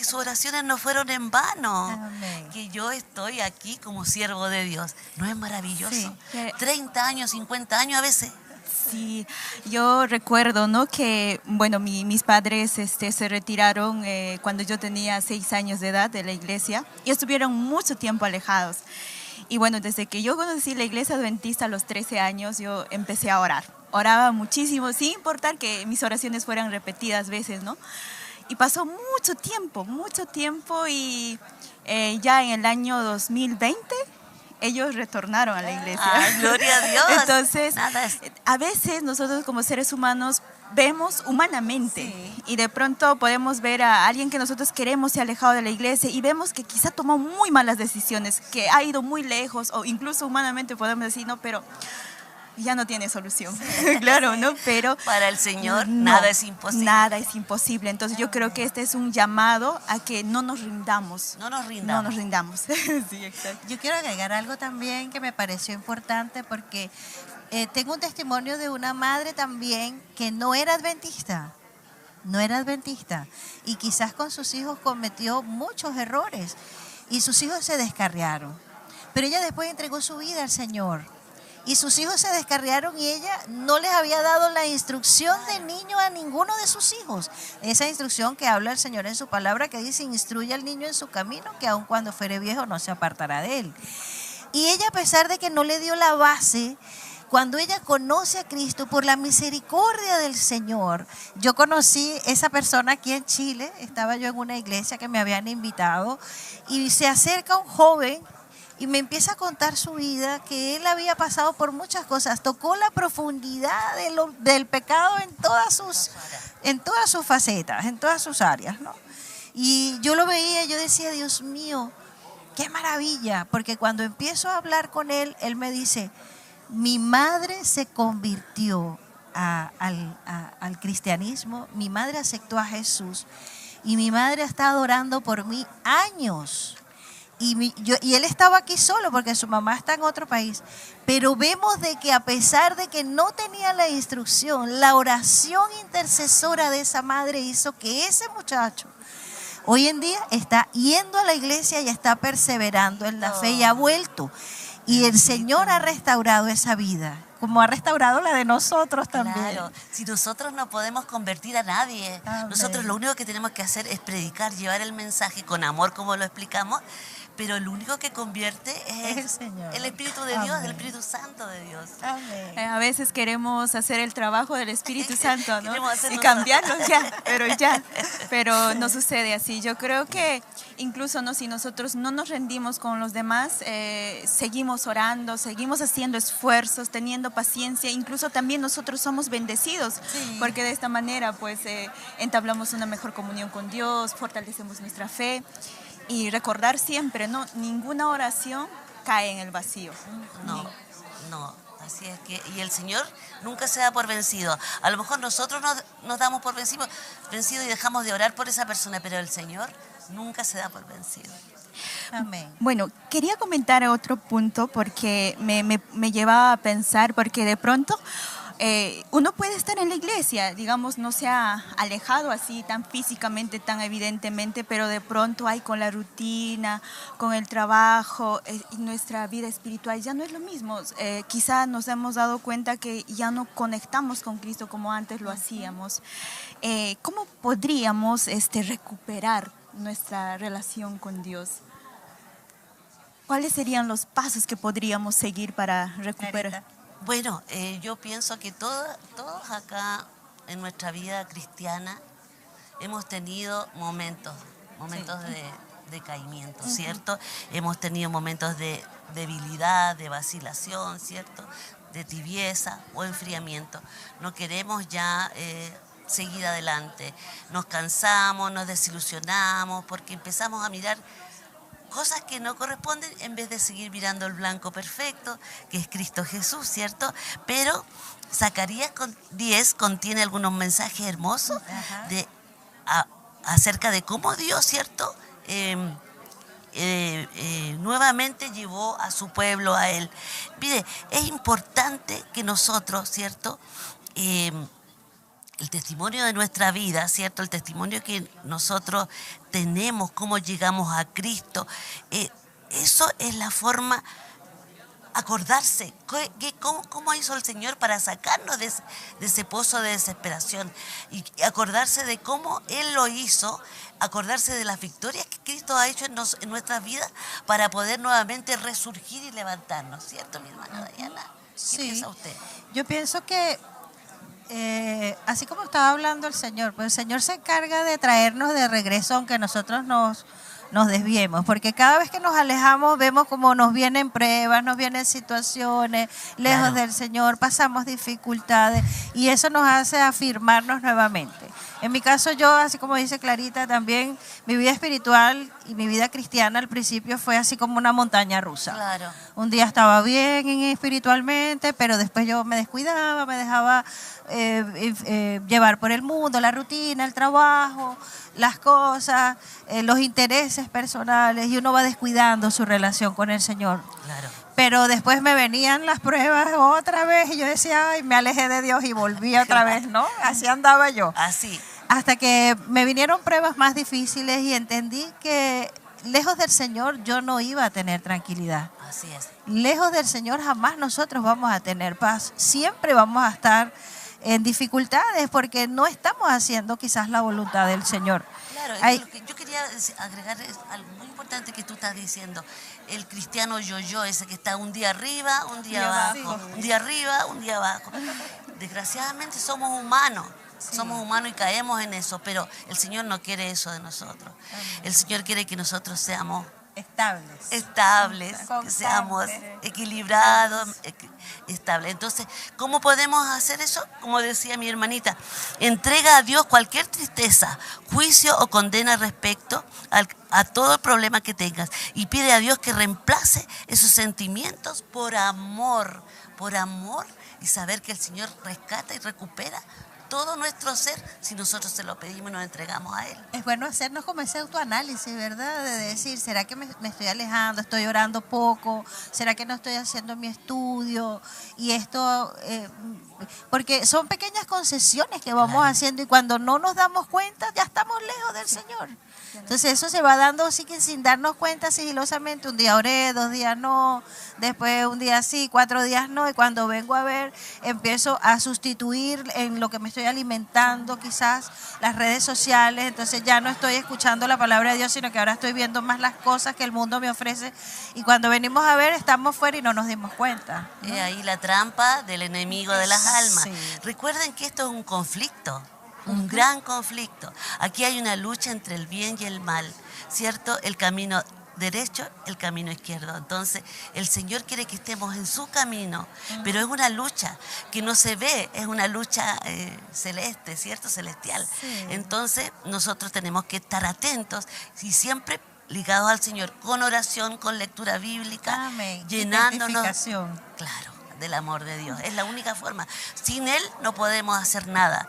sus oraciones no fueron en vano. Amén. Que yo estoy aquí como siervo de Dios. ¿No es maravilloso? Sí. 30 años, 50 años a veces. Sí, yo recuerdo, ¿no? Que, bueno, mis padres se retiraron cuando yo tenía 6 años de edad de la iglesia y estuvieron mucho tiempo alejados. Y bueno, desde que yo conocí la iglesia adventista a los 13 años, yo empecé a orar. Oraba muchísimo, sin importar que mis oraciones fueran repetidas veces, ¿no? Y pasó mucho tiempo y ya en el año 2020 ellos retornaron a la iglesia. ¡Ay, gloria a Dios! Entonces, Nada a veces nosotros como seres humanos vemos humanamente y de pronto podemos ver a alguien que nosotros queremos se ha alejado de la iglesia y vemos que quizá tomó muy malas decisiones, que ha ido muy lejos o incluso humanamente podemos decir, no, pero ya no tiene solución. Claro, ¿no? Pero para el Señor no, nada es imposible. Nada es imposible. Entonces yo creo que este es un llamado a que no nos rindamos. No nos rindamos. No nos rindamos. Sí, exacto. Yo quiero agregar algo también que me pareció importante, porque tengo un testimonio de una madre también que no era adventista. no era adventista y quizás con sus hijos cometió muchos errores y sus hijos se descarriaron. Pero ella después entregó su vida al Señor y sus hijos se descarriaron y ella no les había dado la instrucción de niño a ninguno de sus hijos. Esa instrucción que habla el Señor en su palabra, que dice: instruye al niño en su camino, que aun cuando fuere viejo no se apartará de él. Y ella, a pesar de que no le dio la base, cuando ella conoce a Cristo por la misericordia del Señor, yo conocí esa persona aquí en Chile, estaba yo en una iglesia que me habían invitado y se acerca un joven y me empieza a contar su vida, que él había pasado por muchas cosas, tocó la profundidad del pecado en todas sus facetas, en todas sus áreas, ¿no? Y yo lo veía y yo decía: Dios mío, qué maravilla, porque cuando empiezo a hablar con él, él me dice: mi madre se convirtió al cristianismo, mi madre aceptó a Jesús y mi madre ha estado orando por mí años. Y él estaba aquí solo porque su mamá está en otro país. Pero vemos de que a pesar de que no tenía la instrucción, la oración intercesora de esa madre hizo que ese muchacho hoy en día está yendo a la iglesia y está perseverando en la fe y ha vuelto. Y el Señor ha restaurado esa vida, como ha restaurado la de nosotros también. Claro, si nosotros no podemos convertir a nadie, Amén. nosotros lo único que tenemos que hacer es predicar, llevar el mensaje con amor, como lo explicamos, pero lo único que convierte es el Señor. el Espíritu de Dios, Amén. el Espíritu Santo de Dios. Amén. A veces queremos hacer el trabajo del Espíritu Santo, ¿no? Queremos hacer Y nosotros. cambiarlo pero no sucede así. Yo creo que incluso si nosotros no nos rendimos con los demás, seguimos orando, seguimos haciendo esfuerzos, teniendo paciencia, incluso también nosotros somos bendecidos, porque de esta manera pues entablamos una mejor comunión con Dios, fortalecemos nuestra fe. Y recordar siempre, ¿no? Ninguna oración cae en el vacío. No, así es que, y el Señor nunca se da por vencido. A lo mejor nosotros nos damos por vencido y dejamos de orar por esa persona, pero el Señor nunca se da por vencido. Amén. Bueno, quería comentar otro punto porque me lleva a pensar, porque de pronto uno puede estar en la iglesia, digamos, no se ha alejado así tan físicamente, tan evidentemente, pero de pronto hay con la rutina, con el trabajo, y nuestra vida espiritual ya no es lo mismo. Quizá nos hemos dado cuenta que ya no conectamos con Cristo como antes lo hacíamos. ¿Cómo podríamos recuperar nuestra relación con Dios? ¿Cuáles serían los pasos que podríamos seguir para recuperar? Clarita. Bueno, yo pienso que todos acá en nuestra vida cristiana hemos tenido momentos de decaimiento, ¿cierto? Hemos tenido momentos de debilidad, de vacilación, ¿cierto? De tibieza o enfriamiento. No queremos ya seguir adelante. Nos cansamos, nos desilusionamos porque empezamos a mirar cosas que no corresponden en vez de seguir mirando el blanco perfecto, que es Cristo Jesús, ¿cierto? Pero Zacarías 10 contiene algunos mensajes hermosos acerca de cómo Dios, ¿cierto? Nuevamente llevó a su pueblo a Él. Mire, es importante que nosotros, ¿cierto? El testimonio de nuestra vida, ¿cierto? El testimonio que nosotros tenemos, cómo llegamos a Cristo, eso es la forma, acordarse, cómo hizo el Señor para sacarnos de ese pozo de desesperación y acordarse de cómo Él lo hizo, acordarse de las victorias que Cristo ha hecho en nuestras vidas para poder nuevamente resurgir y levantarnos, ¿cierto, mi hermana Diana? ¿Qué piensa usted? Yo pienso que así como estaba hablando el Señor, pues el Señor se encarga de traernos de regreso aunque nosotros nos desviemos, porque cada vez que nos alejamos vemos como nos vienen pruebas, nos vienen situaciones lejos Claro. del Señor, pasamos dificultades y eso nos hace afirmarnos nuevamente. En mi caso yo, así como dice Clarita, también mi vida espiritual y mi vida cristiana al principio fue así como una montaña rusa. Claro. Un día estaba bien espiritualmente, pero después yo me descuidaba, me dejaba llevar por el mundo, la rutina, el trabajo, las cosas, los intereses personales, y uno va descuidando su relación con el Señor. Claro. Pero después me venían las pruebas otra vez y yo decía, ay, me alejé de Dios y volví otra vez, ¿no? Así andaba yo. Así. hasta que me vinieron pruebas más difíciles y entendí que lejos del Señor yo no iba a tener tranquilidad. Así es. Lejos del Señor jamás nosotros vamos a tener paz. Siempre vamos a estar en dificultades porque no estamos haciendo quizás la voluntad del Señor. Claro, Hay- lo que yo quería agregar es algo muy importante que tú estás diciendo. El cristiano yo-yo, ese que está un día arriba, un día abajo, un día arriba, un día abajo. Desgraciadamente somos humanos. Somos humanos y caemos en eso, pero el Señor no quiere eso de nosotros. El Señor quiere que nosotros seamos estables, que seamos equilibrados, estables. Entonces, ¿cómo podemos hacer eso? Como decía mi hermanita, entrega a Dios cualquier tristeza, juicio o condena respecto a todo el problema que tengas y pide a Dios que reemplace esos sentimientos por amor y saber que el Señor rescata y recupera todo nuestro ser si nosotros se lo pedimos y nos entregamos a Él. Es bueno hacernos como ese autoanálisis, ¿verdad? De decir, ¿será que me estoy alejando? ¿Estoy orando poco? ¿Será que no estoy haciendo mi estudio? Y esto, porque son pequeñas concesiones que vamos haciendo y cuando no nos damos cuenta ya estamos lejos del Señor. Entonces eso se va dando así que sin darnos cuenta sigilosamente. Un día oré, 2 días no, después un día sí, 4 días no. Y cuando vengo a ver, empiezo a sustituir en lo que me estoy alimentando quizás las redes sociales. Entonces ya no estoy escuchando la palabra de Dios, sino que ahora estoy viendo más las cosas que el mundo me ofrece. Y cuando venimos a ver, estamos fuera y no nos dimos cuenta, ¿no? Ahí la trampa del enemigo de las almas. Sí. Recuerden que esto es un conflicto. Un gran conflicto. Aquí hay una lucha entre el bien y el mal, ¿cierto? El camino derecho, el camino izquierdo. Entonces, el Señor quiere que estemos en su camino, pero es una lucha que no se ve, es una lucha celeste, ¿cierto? Celestial. Sí. Entonces, nosotros tenemos que estar atentos y siempre ligados al Señor, con oración, con lectura bíblica, Amén. llenándonos, Identificación. claro, del amor de Dios. Es la única forma. Sin Él no podemos hacer nada.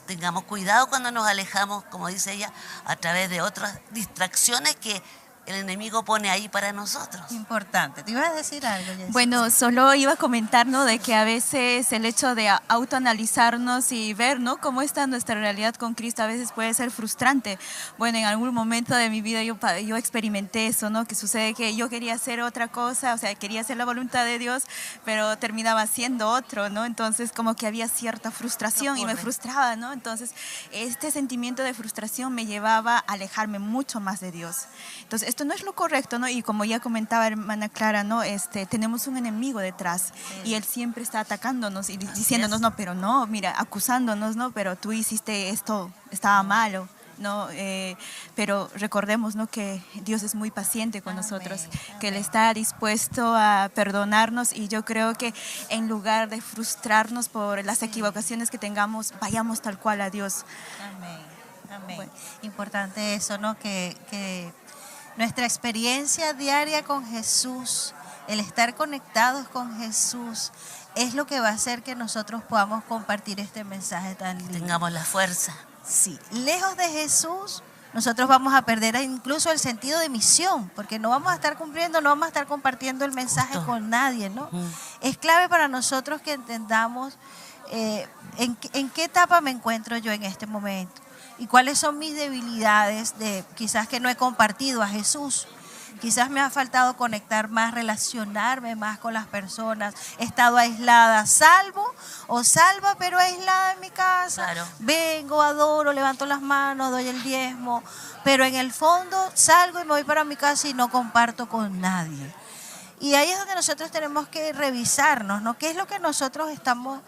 Tengamos cuidado cuando nos alejamos, como dice ella, a través de otras distracciones que el enemigo pone ahí para nosotros. Importante. ¿Te ibas a decir algo, Jessica? Bueno, solo iba a comentar, ¿no?, de que a veces el hecho de autoanalizarnos y ver, ¿no?, cómo está nuestra realidad con Cristo a veces puede ser frustrante. Bueno, en algún momento de mi vida yo experimenté eso, ¿no?, que sucede que yo quería hacer otra cosa, o sea, quería hacer la voluntad de Dios, pero terminaba haciendo otro, ¿no? Entonces como que había cierta frustración y me frustraba, ¿no? Entonces este sentimiento de frustración me llevaba a alejarme mucho más de Dios. Entonces esto no es lo correcto, ¿no? Y como ya comentaba hermana Clara, ¿no?, tenemos un enemigo detrás y él siempre está atacándonos y diciéndonos, no, pero no, mira, acusándonos, no, pero tú hiciste esto, estaba malo, ¿no? Pero recordemos, ¿no?, que Dios es muy paciente con nosotros, que Él está dispuesto a perdonarnos y yo creo que en lugar de frustrarnos por las equivocaciones que tengamos, vayamos tal cual a Dios. Amén. Amén. Bueno. Importante eso, ¿no? Que nuestra experiencia diaria con Jesús, el estar conectados con Jesús, es lo que va a hacer que nosotros podamos compartir este mensaje tan lindo. Tengamos la fuerza. Sí, lejos de Jesús, nosotros vamos a perder incluso el sentido de misión, porque no vamos a estar cumpliendo, no vamos a estar compartiendo el mensaje Justo. con nadie, ¿no? Es clave para nosotros que entendamos en qué etapa me encuentro yo en este momento y cuáles son mis debilidades de quizás que no he compartido a Jesús. Quizás me ha faltado conectar más, relacionarme más con las personas. He estado aislada, salvo o salva, pero aislada en mi casa. Claro. Vengo, adoro, levanto las manos, doy el diezmo, pero en el fondo salgo y me voy para mi casa y no comparto con nadie. Y ahí es donde nosotros tenemos que revisarnos, ¿no? ¿Qué es lo que nosotros estamos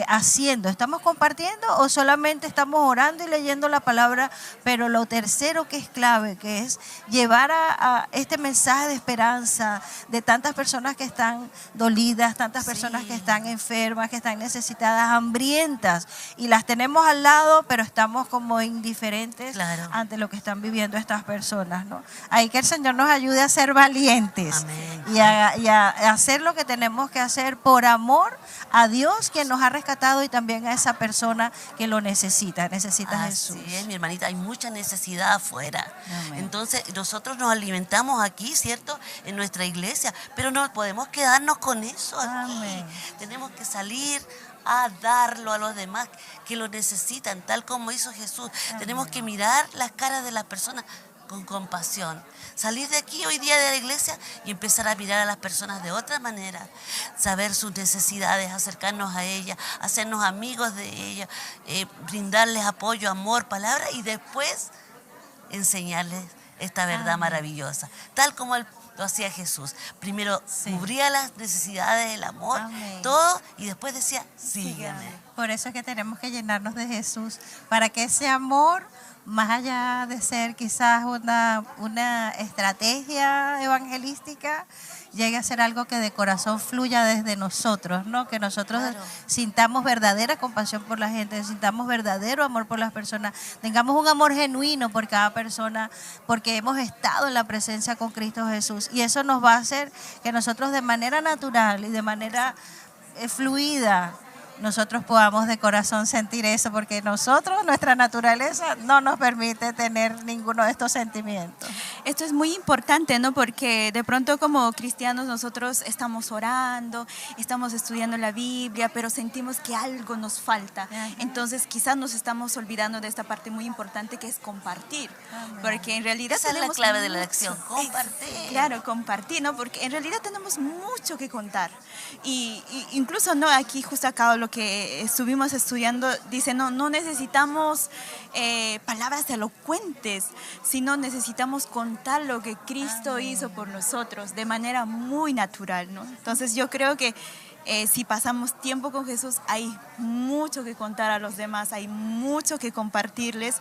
haciendo? ¿Estamos compartiendo o solamente estamos orando y leyendo la palabra? Pero lo tercero que es clave, que es llevar a este mensaje de esperanza de tantas personas que están dolidas, tantas personas que están enfermas, que están necesitadas, hambrientas, y las tenemos al lado, pero estamos como indiferentes ante lo que están viviendo estas personas, ¿no? Ahí que el Señor nos ayude a ser valientes. Amén. Y a hacer lo que tenemos que hacer por amor a Dios, quien nos ha rescatado, y también a esa persona que lo necesita a Jesús. Así es, mi hermanita, hay mucha necesidad afuera. Amén. Entonces, nosotros nos alimentamos aquí, ¿cierto?, en nuestra iglesia, pero no podemos quedarnos con eso aquí. Amén. Tenemos que salir a darlo a los demás que lo necesitan, tal como hizo Jesús. Tenemos que mirar las caras de las personas con compasión. Salir de aquí hoy día de la iglesia y empezar a mirar a las personas de otra manera. Saber sus necesidades, acercarnos a ellas, hacernos amigos de ellas, brindarles apoyo, amor, palabra y después enseñarles esta verdad maravillosa. Tal como lo hacía Jesús. Primero cubría las necesidades, el amor, todo, y después decía, sígueme. Por eso es que tenemos que llenarnos de Jesús, para que ese amor, más allá de ser quizás una estrategia evangelística, llegue a ser algo que de corazón fluya desde nosotros, ¿no? Que nosotros sintamos verdadera compasión por la gente, sintamos verdadero amor por las personas, tengamos un amor genuino por cada persona, porque hemos estado en la presencia con Cristo Jesús. Y eso nos va a hacer que nosotros de manera natural y de manera fluida, nosotros podamos de corazón sentir eso, porque nosotros, nuestra naturaleza no nos permite tener ninguno de estos sentimientos. Esto es muy importante, ¿no? Porque de pronto como cristianos nosotros estamos orando, estamos estudiando la Biblia, pero sentimos que algo nos falta. Entonces quizás nos estamos olvidando de esta parte muy importante que es compartir. Porque en realidad esa es la clave de la lección, compartir. Claro, compartir, ¿no? Porque en realidad tenemos mucho que contar. Y incluso, ¿no? Aquí justo acá lo que estuvimos estudiando dice, no necesitamos palabras elocuentes, sino necesitamos contar lo que Cristo hizo por nosotros de manera muy natural, ¿no? Entonces yo creo que si pasamos tiempo con Jesús, hay mucho que contar a los demás, hay mucho que compartirles,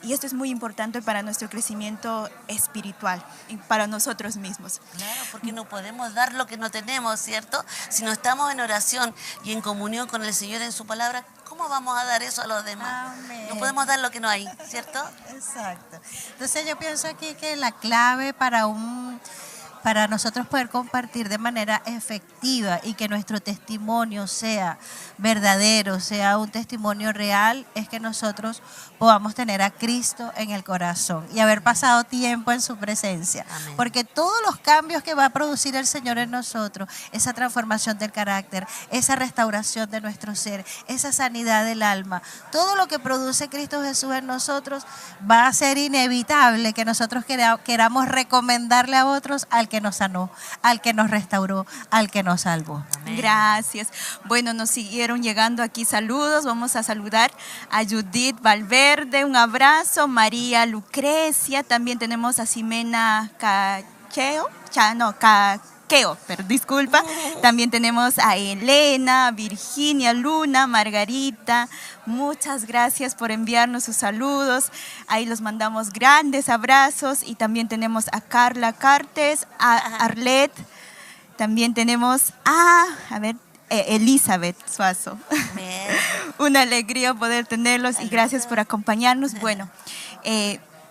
y esto es muy importante para nuestro crecimiento espiritual y para nosotros mismos. Claro, porque no podemos dar lo que no tenemos, ¿cierto? Si no estamos en oración y en comunión con el Señor en su palabra, ¿cómo vamos a dar eso a los demás? Amén. No podemos dar lo que no hay, ¿cierto? Exacto. Entonces yo pienso aquí que la clave para nosotros poder compartir de manera efectiva y que nuestro testimonio sea verdadero, sea un testimonio real, es que nosotros podamos tener a Cristo en el corazón y haber pasado tiempo en su presencia. Amén. Porque todos los cambios que va a producir el Señor en nosotros, esa transformación del carácter, esa restauración de nuestro ser, esa sanidad del alma, todo lo que produce Cristo Jesús en nosotros, va a ser inevitable que nosotros queramos recomendarle a otros al que nos sanó, al que nos restauró, al que nos salvó. Amén. Gracias. Bueno, nos siguieron llegando aquí saludos. Vamos a saludar a Judith Valverde, un abrazo. María Lucrecia, también tenemos a Ximena Caqueo, pero disculpa. También tenemos a Elena, Virginia Luna, Margarita. Muchas gracias por enviarnos sus saludos. Ahí los mandamos grandes abrazos. Y también tenemos a Carla Cartes, a Arlet. También tenemos a Elizabeth Suazo. Amén. Una alegría poder tenerlos y gracias por acompañarnos. Bueno,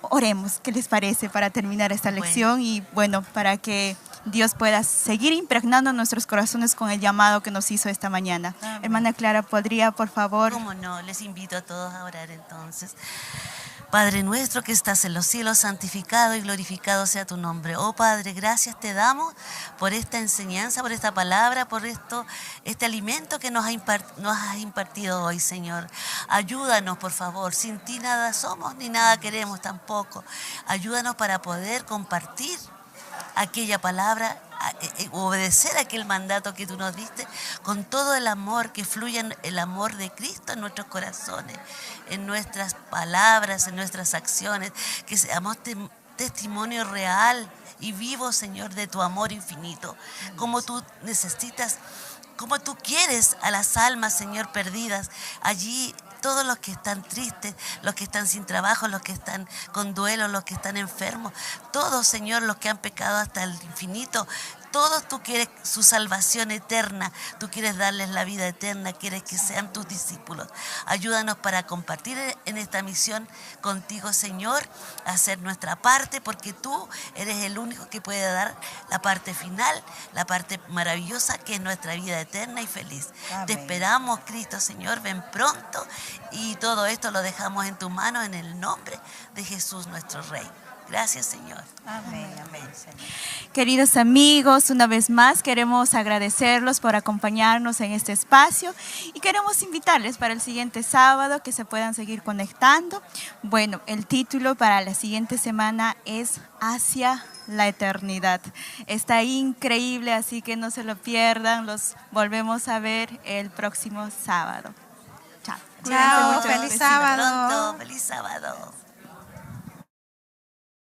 oremos, ¿qué les parece para terminar esta lección? Y bueno, para que Dios pueda seguir impregnando nuestros corazones con el llamado que nos hizo esta mañana. Amén. Hermana Clara, ¿podría, por favor? ¿Cómo no? Les invito a todos a orar entonces. Padre nuestro que estás en los cielos, santificado y glorificado sea tu nombre. Oh Padre, gracias te damos por esta enseñanza, por esta palabra, por este alimento que nos has impartido hoy, Señor. Ayúdanos, por favor. Sin ti nada somos ni nada queremos tampoco. Ayúdanos para poder compartir aquella palabra, obedecer aquel mandato que tú nos diste con todo el amor, que fluya el amor de Cristo en nuestros corazones, en nuestras palabras, en nuestras acciones, que seamos testimonio real y vivo, Señor, de tu amor infinito, como tú necesitas, como tú quieres a las almas, Señor, perdidas allí. Todos los que están tristes, los que están sin trabajo, los que están con duelo, los que están enfermos, todos, Señor, los que han pecado hasta el infinito, todos tú quieres su salvación eterna, tú quieres darles la vida eterna, quieres que sean tus discípulos. Ayúdanos para compartir en esta misión contigo, Señor, hacer nuestra parte, porque tú eres el único que puede dar la parte final, la parte maravillosa que es nuestra vida eterna y feliz. Amén. Te esperamos, Cristo, Señor, ven pronto, y todo esto lo dejamos en tu mano en el nombre de Jesús, nuestro Rey. Gracias, Señor. Amén, amén, Señor. Queridos amigos, una vez más queremos agradecerlos por acompañarnos en este espacio y queremos invitarles para el siguiente sábado que se puedan seguir conectando. Bueno, el título para la siguiente semana es Hacia la Eternidad. Está increíble, así que no se lo pierdan. Los volvemos a ver el próximo sábado. Chao. Cuídense Chao, mucho. feliz Besitos. sábado. Pronto, feliz sábado.